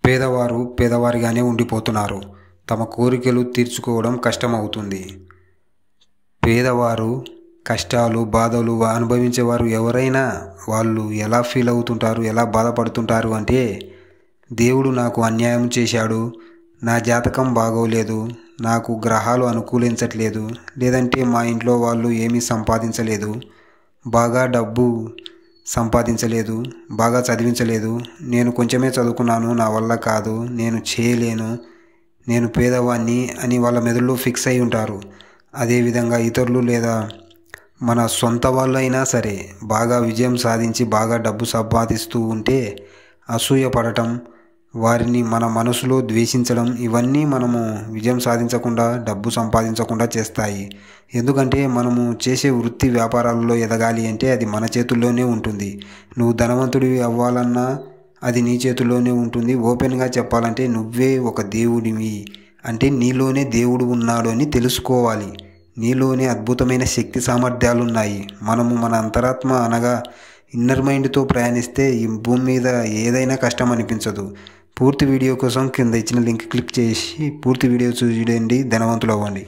పేదవారు పేదవారిగానే ఉండిపోతున్నారు. తమ కోరికలు తీర్చుకోవడం కష్టమవుతుంది. పేదవారు కష్టాలు బాధలు అనుభవించేవారు ఎవరైనా వాళ్ళు ఎలా ఫీల్ అవుతుంటారు, ఎలా బాధపడుతుంటారు అంటే, దేవుడు నాకు అన్యాయం చేశాడు, నా జాతకం బాగోలేదు, నాకు గ్రహాలు అనుకూలించట్లేదు, లేదంటే మా ఇంట్లో వాళ్ళు ఏమీ సంపాదించలేదు, బాగా డబ్బు సంపాదించలేదు, బాగా చదివించలేదు, నేను కొంచెమే చదువుకున్నాను, నా వల్ల కాదు, నేను చేయలేను, నేను పేదవాణ్ణి అని వాళ్ళ మెదడులో ఫిక్స్ అయి ఉంటారు. అదేవిధంగా ఇతరులు లేదా మన సొంత వాళ్ళు అయినా సరే బాగా విజయం సాధించి బాగా డబ్బు సంపాదిస్తూ ఉంటే అసూయ పడటం, వారిని మన మనసులో ద్వేషించడం, ఇవన్నీ మనము విజయం సాధించకుండా డబ్బు సంపాదించకుండా చేస్తాయి. ఎందుకంటే మనము చేసే వృత్తి వ్యాపారాలలో ఎదగాలి అంటే అది మన చేతుల్లోనే ఉంటుంది. నువ్వు ధనవంతుడివి అవ్వాలన్నా అది నీ చేతుల్లోనే ఉంటుంది. ఓపెన్గా చెప్పాలంటే నువ్వే ఒక దేవుడివి, అంటే నీలోనే దేవుడు ఉన్నాడు అని తెలుసుకోవాలి. నీలోనే అద్భుతమైన శక్తి సామర్థ్యాలు ఉన్నాయి. మనము మన అంతరాత్మ అనగా ఇన్నర్ మైండ్తో ప్రయాణిస్తే ఈ భూమి మీద ఏదైనా కష్టం అనిపించదు. పూర్తి వీడియో కోసం కింద ఇచ్చిన లింక్ క్లిక్ చేసి పూర్తి వీడియో చూడండి, ధనవంతులు అవ్వండి.